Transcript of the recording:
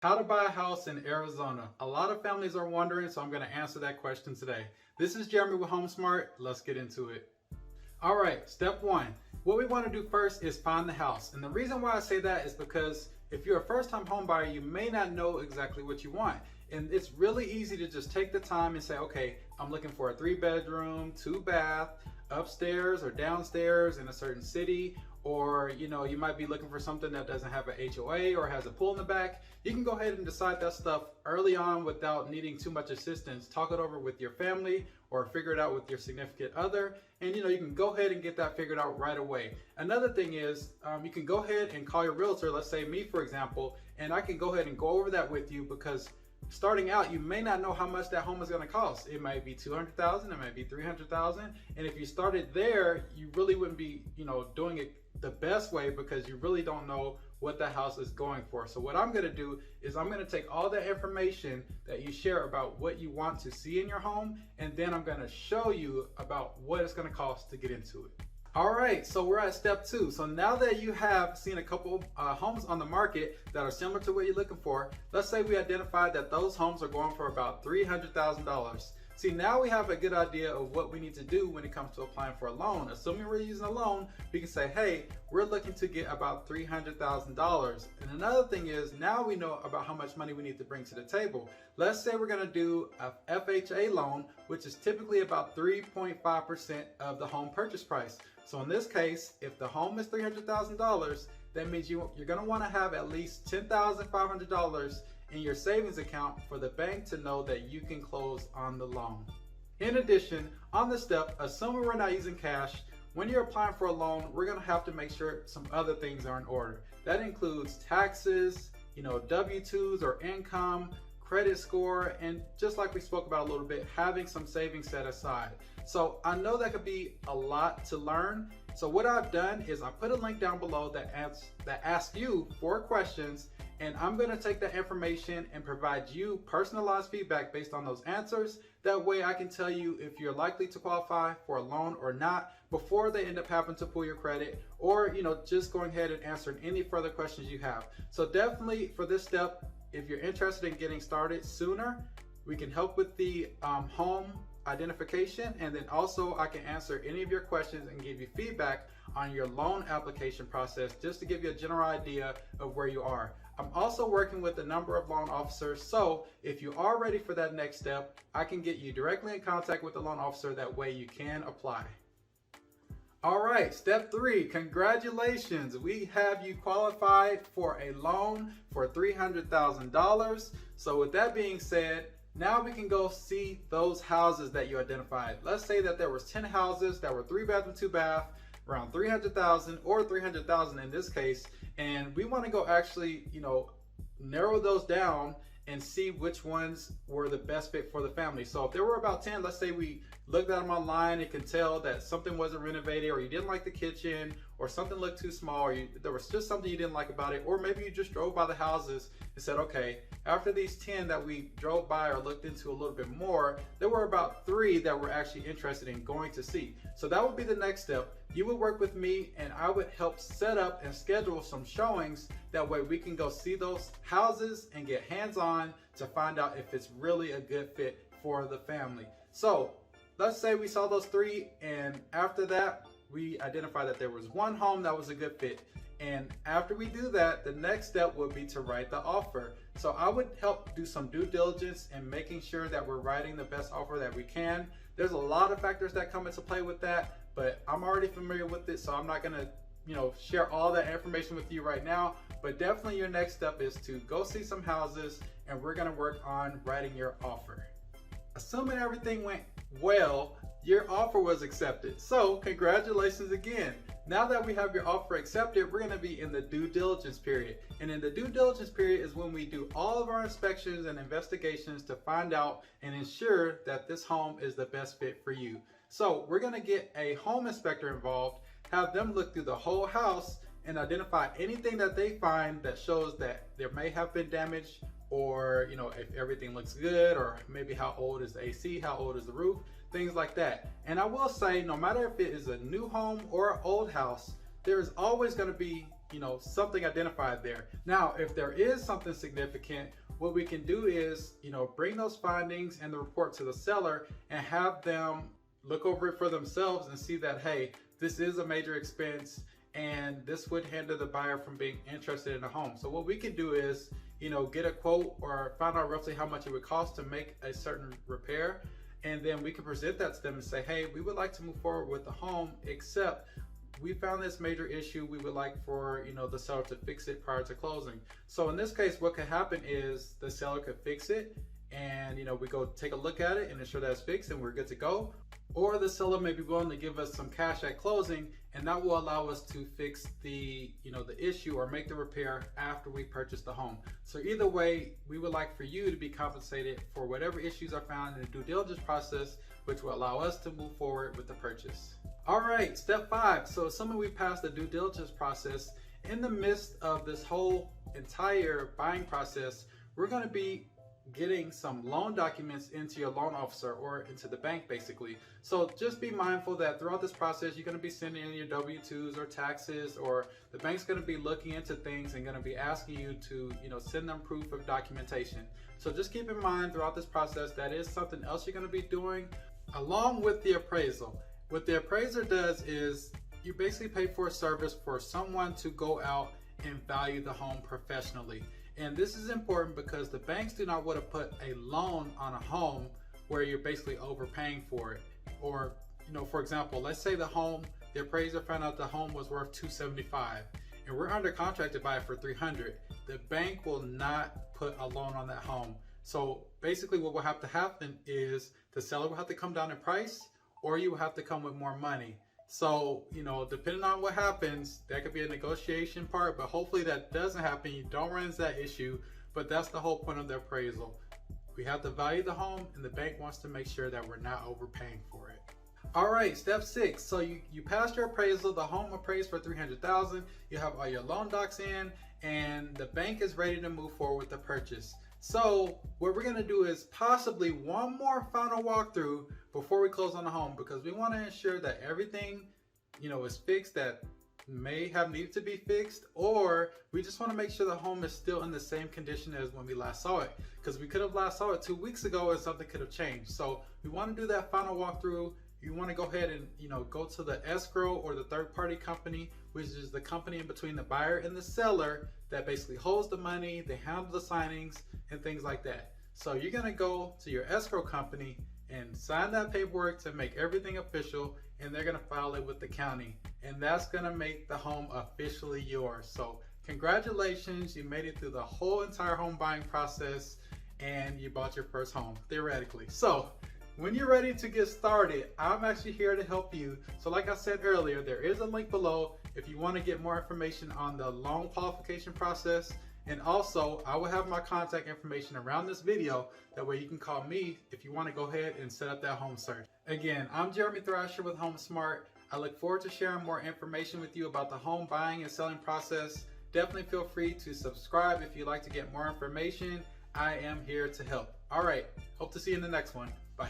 How to buy a house in Arizona. A lot of families are wondering, so I'm going to answer that question today. This is Jeremy with HomeSmart. Let's get into it. All right, step one. What we want to do first is find the house. And the reason why I say that is because if you're a first-time home buyer, you may not know exactly what you want. And it's really easy to just take the time and say, okay, I'm looking for a 3-bedroom, 2-bath, upstairs or downstairs in a certain city, or you might be looking for something that doesn't have an HOA or has a pool in the back. You can go ahead and decide that stuff early on without needing too much assistance. Talk it over with your family or figure it out with your significant other, and you can go ahead and get that figured out right away. Another thing is you can go ahead and call your realtor, let's say me for example, and I can go ahead and go over that with you, because starting out, you may not know how much that home is going to cost. It might be $200,000, it might be $300,000, and if you started there, you really wouldn't be, doing it the best way, because you really don't know what that house is going for. So what I'm going to do is I'm going to take all the information that you share about what you want to see in your home, and then I'm going to show you about what it's going to cost to get into it. All right, so we're at step 2. So now that you have seen a couple homes on the market that are similar to what you're looking for, let's say we identified that those homes are going for about $300,000. See, now we have a good idea of what we need to do when it comes to applying for a loan. Assuming we're using a loan, we can say, hey, we're looking to get about $300,000. And another thing is, now we know about how much money we need to bring to the table. Let's say we're going to do a FHA loan, which is typically about 3.5% of the home purchase price. So in this case, if the home is $300,000, that means you're going to want to have at least $10,500 in your savings account for the bank to know that you can close on the loan. In addition, on this step, assuming we're not using cash, when you're applying for a loan, we're going to have to make sure some other things are in order. That includes taxes, W-2s or income, credit score, and just like we spoke about a little bit, having some savings set aside. So I know that could be a lot to learn. So what I've done is I put a link down below that asks you 4 questions, and I'm going to take that information and provide you personalized feedback based on those answers. That way I can tell you if you're likely to qualify for a loan or not before they end up having to pull your credit, or just going ahead and answering any further questions you have. So definitely for this step, if you're interested in getting started sooner, we can help with the home identification, and then also I can answer any of your questions and give you feedback on your loan application process, just to give you a general idea of where you are. I'm also working with a number of loan officers, so if you are ready for that next step, I can get you directly in contact with the loan officer. That way you can apply. All right, step 3, congratulations. We have you qualified for a loan for $300,000. So with that being said, now we can go see those houses that you identified. Let's say that there was 10 houses that were 3-bedroom, 2-bath, around $300,000 or $300,000 in this case. And we want to go actually, narrow those down and see which ones were the best fit for the family. So if there were about 10, let's say we looked at them online and can tell that something wasn't renovated, or you didn't like the kitchen, or something looked too small, or there was just something you didn't like about it, or maybe you just drove by the houses and said, okay, after these 10 that we drove by or looked into a little bit more, there were about 3 that we're actually interested in going to see. So that would be the next step. You would work with me and I would help set up and schedule some showings. That way we can go see those houses and get hands-on to find out if it's really a good fit for the family. So let's say we saw those 3, and after that we identified that there was one home that was a good fit. And after we do that, the next step would be to write the offer. So I would help do some due diligence in making sure that we're writing the best offer that we can. There's a lot of factors that come into play with that, but I'm already familiar with it, so I'm not gonna share all that information with you right now. But definitely your next step is to go see some houses, and we're gonna work on writing your offer. Assuming everything went well, your offer was accepted. So congratulations again. Now that we have your offer accepted, we're going to be in the due diligence period. And in the due diligence period is when we do all of our inspections and investigations to find out and ensure that this home is the best fit for you. So we're going to get a home inspector involved, have them look through the whole house and identify anything that they find that shows that there may have been damage, or if everything looks good, or maybe how old is the AC, how old is the roof, things like that. And I will say, no matter if it is a new home or an old house, there is always going to be something identified there. Now, if there is something significant, what we can do is, bring those findings and the report to the seller and have them look over it for themselves and see that, hey, this is a major expense and this would hinder the buyer from being interested in a home. So what we can do is, get a quote or find out roughly how much it would cost to make a certain repair. And then we can present that to them and say, hey, we would like to move forward with the home, except we found this major issue. We would like for, the seller to fix it prior to closing. So in this case, what could happen is the seller could fix it and, we go take a look at it and ensure that it's fixed and we're good to go. Or the seller may be willing to give us some cash at closing, and that will allow us to fix the, the issue or make the repair after we purchase the home. So either way, we would like for you to be compensated for whatever issues are found in the due diligence process, which will allow us to move forward with the purchase. All right, step 5. So assuming we passed the due diligence process, in the midst of this whole entire buying process, we're going to be getting some loan documents into your loan officer or into the bank basically. So just be mindful that throughout this process, you're going to be sending in your W-2s or taxes, or the bank's going to be looking into things and going to be asking you to, send them proof of documentation. So just keep in mind throughout this process, that is something else you're going to be doing along with the appraisal. What the appraiser does is you basically pay for a service for someone to go out and value the home professionally. And this is important because the banks do not want to put a loan on a home where you're basically overpaying for it. Or, for example, let's say the appraiser found out the home was worth $275 and we're under contract to buy it for $300. The bank will not put a loan on that home. So basically what will have to happen is the seller will have to come down in price, or you will have to come with more money. So, depending on what happens, that could be a negotiation part, but hopefully that doesn't happen. You don't run into that issue, but that's the whole point of the appraisal. We have to value the home, and the bank wants to make sure that we're not overpaying for it. All right, step 6. So you passed your appraisal, the home appraised for $300,000, you have all your loan docs in, and the bank is ready to move forward with the purchase. So what we're gonna do is possibly one more final walkthrough before we close on the home, because we want to ensure that everything, is fixed that may have needed to be fixed, or we just want to make sure the home is still in the same condition as when we last saw it, because we could have last saw it 2 weeks ago and something could have changed. So we want to do that final walkthrough. You want to go ahead and, go to the escrow or the third-party company, which is the company in between the buyer and the seller that basically holds the money, they handle the signings and things like that. So you're going to go to your escrow company and sign that paperwork to make everything official, and they're going to file it with the county, and that's going to make the home officially yours. So congratulations, you made it through the whole entire home buying process and you bought your first home, theoretically. So when you're ready to get started, I'm actually here to help you. So like I said earlier, there is a link below if you want to get more information on the loan qualification process. And also, I will have my contact information around this video. That way you can call me if you want to go ahead and set up that home search. Again, I'm Jeremy Thrasher with HomeSmart. I look forward to sharing more information with you about the home buying and selling process. Definitely feel free to subscribe if you'd like to get more information. I am here to help. All right, hope to see you in the next one. Bye.